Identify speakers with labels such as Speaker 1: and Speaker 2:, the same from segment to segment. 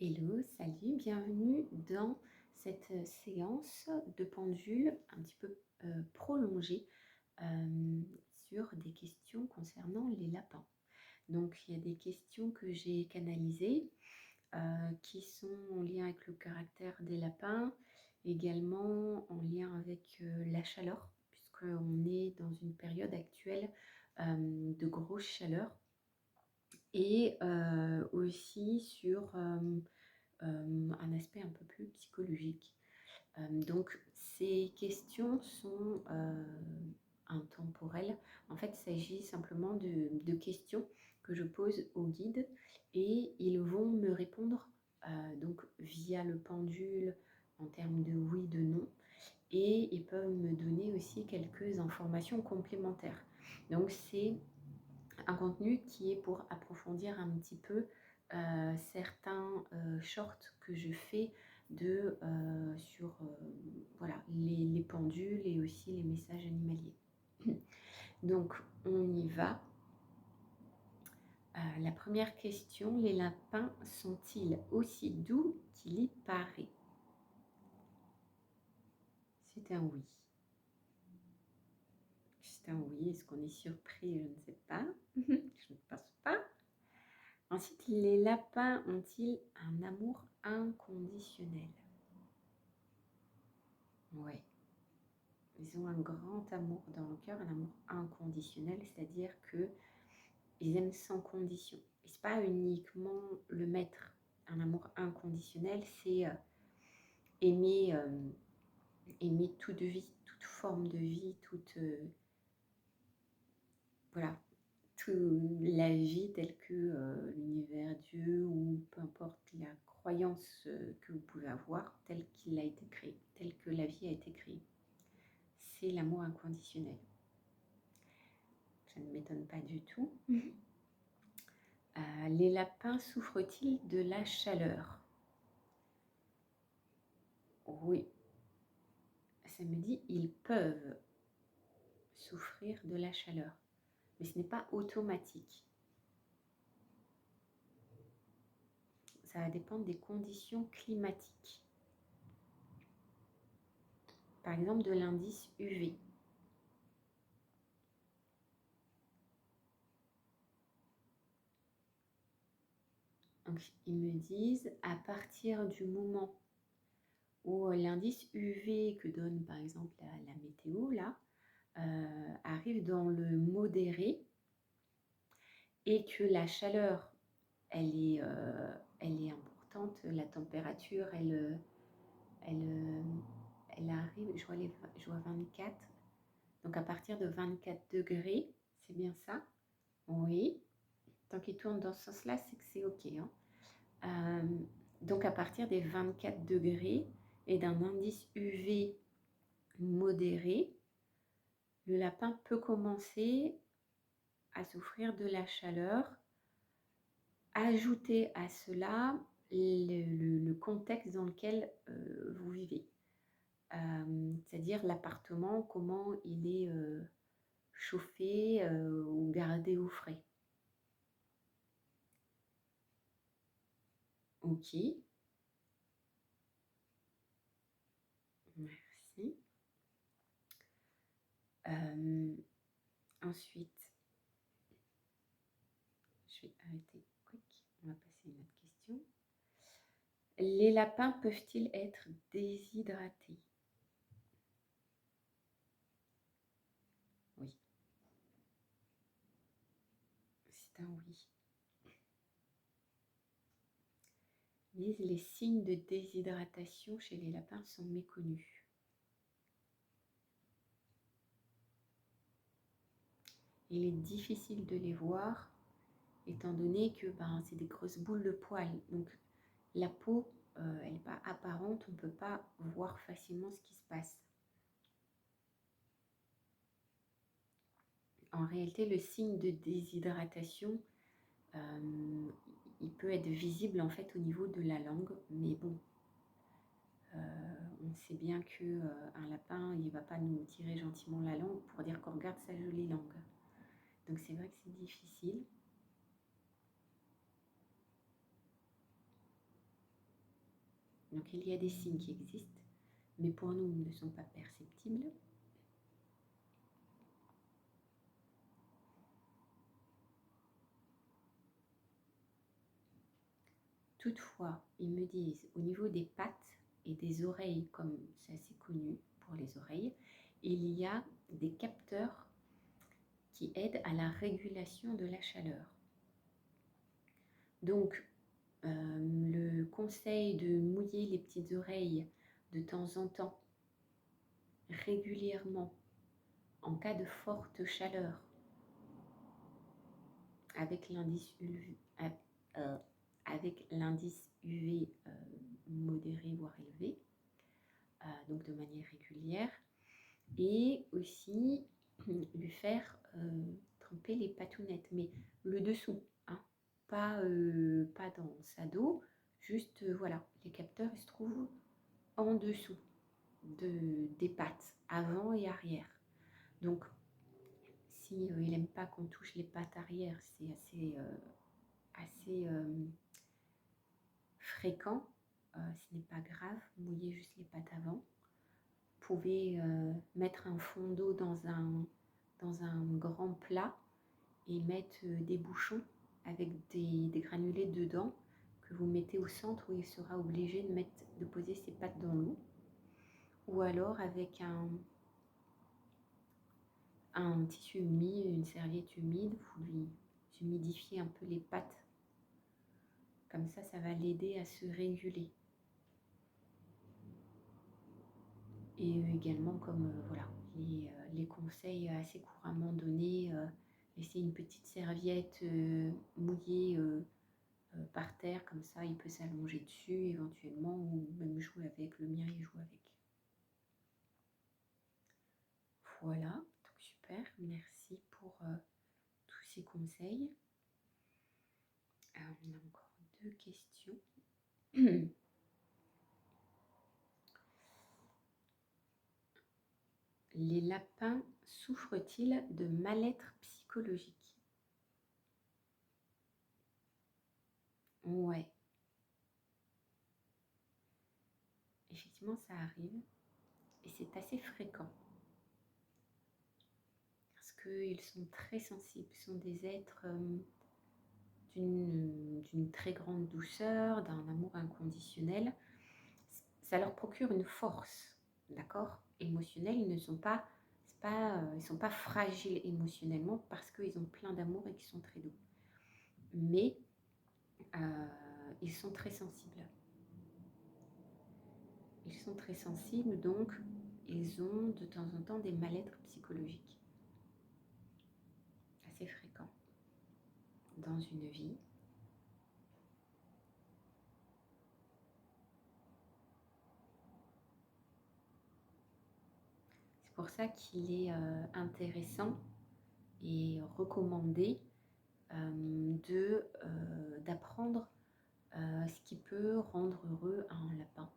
Speaker 1: Hello, salut, bienvenue dans cette séance de pendule un petit peu prolongée sur des questions concernant les lapins. Donc il y a des questions que j'ai canalisées qui sont en lien avec le caractère des lapins, également en lien avec la chaleur, puisqu'on est dans une période actuelle de grosse chaleur, et aussi sur un aspect un peu plus psychologique. Donc ces questions sont intemporelles. En fait, il s'agit simplement de questions que je pose au guide et ils vont me répondre donc via le pendule en termes de oui, de non, et ils peuvent me donner aussi quelques informations complémentaires. Donc c'est un contenu qui est pour approfondir un petit peu certains shorts que je fais sur voilà, les pendules et aussi les messages animaliers. Donc on y va. La première question, les lapins sont-ils aussi doux qu'il y paraît? C'est un oui. C'est un oui. Est-ce qu'on est surpris? Je ne sais pas. Je ne pense pas. Ensuite, les lapins ont-ils un amour inconditionnel? Oui, ils ont un grand amour dans le cœur, un amour inconditionnel, c'est-à-dire que ils aiment sans condition. Et c'est pas uniquement le maître. Un amour inconditionnel, c'est aimer, aimer toute vie, toute forme de vie, toute voilà, la vie telle que l'univers, Dieu, ou peu importe la croyance que vous pouvez avoir, telle qu'il a été créé, telle que la vie a été créée. C'est l'amour inconditionnel. Ça ne m'étonne pas du tout. Les lapins souffrent-ils de la chaleur? Oui. Ça me dit ils peuvent souffrir de la chaleur, mais ce n'est pas automatique. Ça va dépendre des conditions climatiques. Par exemple, de l'indice UV. Donc, ils me disent à partir du moment où l'indice UV que donne par exemple la météo là arrive dans le modéré et que la chaleur elle est importante, la température elle arrive, je vois 24, donc à partir de 24 degrés, c'est bien ça? Oui, tant qu'il tourne dans ce sens là, c'est que c'est ok, hein. Donc à partir des 24 degrés et d'un indice UV modéré, le lapin peut commencer à souffrir de la chaleur. Ajoutez à cela le contexte dans lequel vous vivez, c'est-à-dire l'appartement, comment il est chauffé ou gardé au frais. Ok, merci. Ensuite, je vais arrêter. Quick. On va passer à une autre question. Les lapins peuvent-ils être déshydratés? Oui, c'est un oui. Les signes de déshydratation chez les lapins sont méconnus. Il est difficile de les voir étant donné que c'est des grosses boules de poils. Donc la peau, elle n'est pas apparente, on ne peut pas voir facilement ce qui se passe. En réalité, le signe de déshydratation, il peut être visible en fait au niveau de la langue, mais bon, on sait bien qu'un lapin, il ne va pas nous tirer gentiment la langue pour dire qu'on regarde sa jolie langue. Donc c'est vrai que c'est difficile. Donc il y a des signes qui existent, mais pour nous ne sont pas perceptibles. Toutefois, ils me disent au niveau des pattes et des oreilles, comme c'est assez connu pour les oreilles, il y a des capteurs qui aident à la régulation de la chaleur. Donc, le conseil de mouiller les petites oreilles de temps en temps, régulièrement, en cas de forte chaleur, avec l'indice UV, modéré voire élevé, donc de manière régulière, et aussi lui faire tremper les patounettes, mais le dessous, hein, pas dans sa dos, juste voilà, les capteurs ils se trouvent en dessous des pattes, avant et arrière. Donc si il n'aime pas qu'on touche les pattes arrière, c'est assez fréquent, ce n'est pas grave, mouillez juste les pattes avant. Vous pouvez mettre un fond d'eau dans un grand plat et mettre des bouchons avec des granulés dedans que vous mettez au centre où il sera obligé de poser ses pattes dans l'eau. Ou alors avec un tissu humide, une serviette humide, vous lui humidifiez un peu les pattes. Comme ça va l'aider à se réguler. Et également, comme voilà, les conseils assez couramment donnés, laisser une petite serviette mouillée par terre, comme ça il peut s'allonger dessus éventuellement, ou même jouer avec. Le mien il joue avec. Voilà, donc super, merci pour tous ces conseils. Alors, on a encore 2 questions. Les lapins souffrent-ils de mal-être psychologique? Ouais. Effectivement, ça arrive. Et c'est assez fréquent. Parce qu'ils sont très sensibles. Ce sont des êtres d'une très grande douceur, d'un amour inconditionnel. Ça leur procure une force, d'accord, émotionnelle. Ils ne sont pas, ils sont pas fragiles émotionnellement parce qu'ils ont plein d'amour et qu'ils sont très doux. Mais ils sont très sensibles. Ils sont très sensibles, donc ils ont de temps en temps des mal-être psychologiques. Assez fréquent dans une vie. C'est pour ça qu'il est intéressant et recommandé d'apprendre ce qui peut rendre heureux un lapin.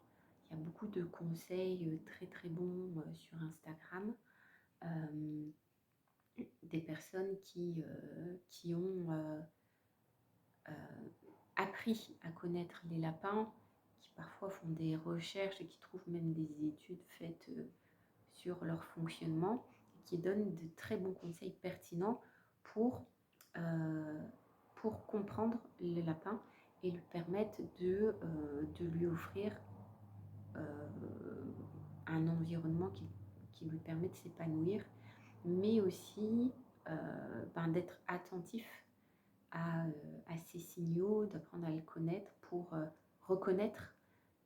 Speaker 1: Il y a beaucoup de conseils très très bons sur Instagram. Des personnes qui ont appris à connaître les lapins, qui parfois font des recherches et qui trouvent même des études faites sur leur fonctionnement, et qui donnent de très bons conseils pertinents pour comprendre le lapin et lui permettre de lui offrir un environnement qui lui permet de s'épanouir, mais aussi d'être attentif à ces signaux, d'apprendre à le connaître pour reconnaître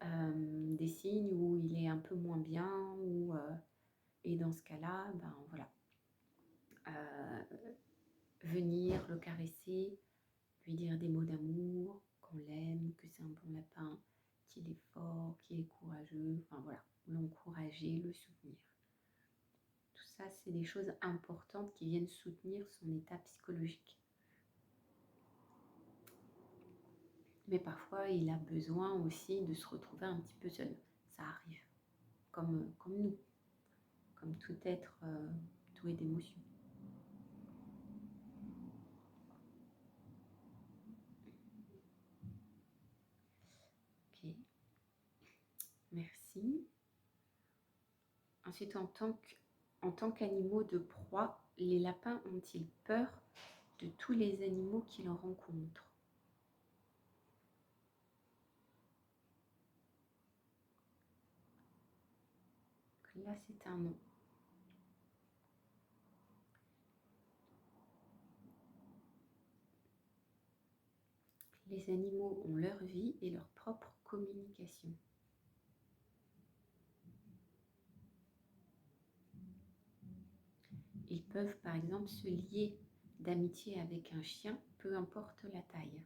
Speaker 1: des signes où il est un peu moins bien, et dans ce cas-là, voilà, venir le caresser, lui dire des mots d'amour, qu'on l'aime, que c'est un bon lapin, qu'il est fort, qu'il est courageux, enfin voilà, l'encourager, le soutenir. Tout ça, c'est des choses importantes qui viennent soutenir son état psychologique. Mais parfois, il a besoin aussi de se retrouver un petit peu seul. Ça arrive, comme nous, comme tout être doué d'émotions. Ok. ici. Ensuite, en tant qu'animaux de proie, les lapins ont-ils peur de tous les animaux qu'ils rencontrent? Là, c'est un non. Les animaux ont leur vie et leur propre communication. Ils peuvent par exemple se lier d'amitié avec un chien, peu importe la taille,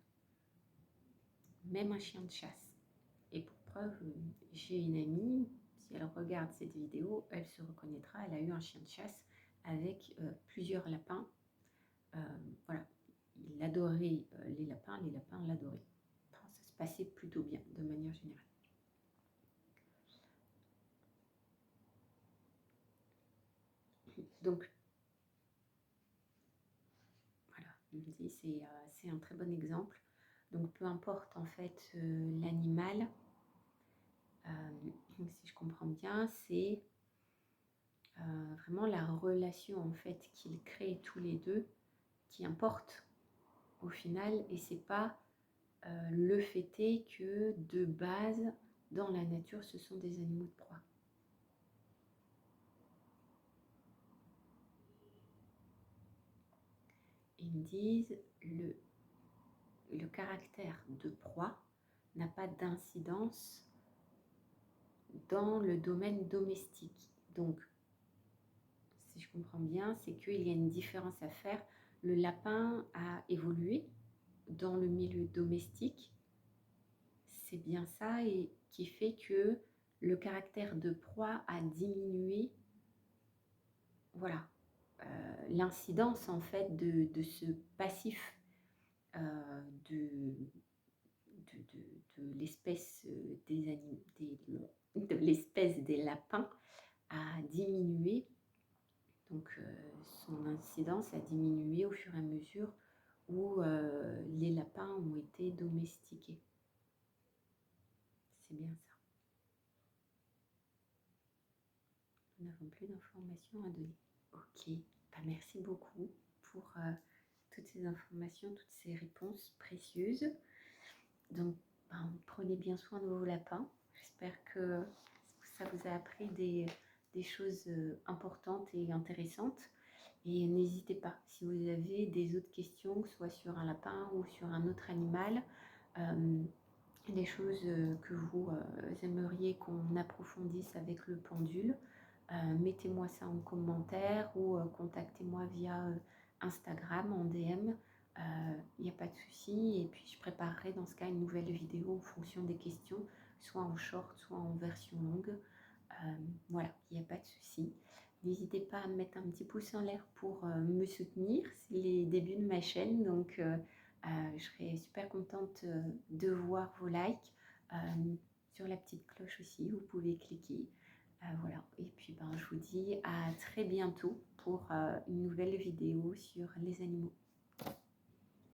Speaker 1: même un chien de chasse. Et pour preuve, j'ai une amie, si elle regarde cette vidéo, elle se reconnaîtra, elle a eu un chien de chasse avec plusieurs lapins. Voilà, il adorait les lapins l'adoraient. Enfin, ça se passait plutôt bien de manière générale. Donc, voilà, il me dit c'est un très bon exemple. Donc, peu importe en fait l'animal, si je comprends bien, c'est vraiment la relation en fait qu'ils créent tous les deux qui importe au final, et c'est pas le fait est que de base dans la nature ce sont des animaux de proie. Ils me disent le caractère de proie n'a pas d'incidence dans le domaine domestique. Donc, si je comprends bien, c'est qu'il y a une différence à faire. Le lapin a évolué dans le milieu domestique, c'est bien ça, et qui fait que le caractère de proie a diminué. Voilà, l'incidence en fait de ce passif de, de l'espèce de l'espèce des lapins a diminué. Donc son incidence a diminué au fur et à mesure où les lapins ont été domestiqués. C'est bien ça. Nous n'avons plus d'informations à donner. Ok, bah, merci beaucoup pour toutes ces informations, toutes ces réponses précieuses. Donc, bah, prenez bien soin de vos lapins. J'espère que ça vous a appris des choses importantes et intéressantes. Et n'hésitez pas, si vous avez des autres questions, soit sur un lapin ou sur un autre animal, des choses que vous aimeriez qu'on approfondisse avec le pendule, mettez-moi ça en commentaire ou contactez-moi via Instagram en DM. Il n'y a pas de souci. Et puis je préparerai dans ce cas une nouvelle vidéo en fonction des questions, soit en short, soit en version longue. Voilà, il n'y a pas de souci. N'hésitez pas à me mettre un petit pouce en l'air pour me soutenir. C'est les débuts de ma chaîne, donc je serai super contente de voir vos likes. Sur la petite cloche aussi, vous pouvez cliquer. Voilà, et puis ben, je vous dis à très bientôt pour une nouvelle vidéo sur les animaux.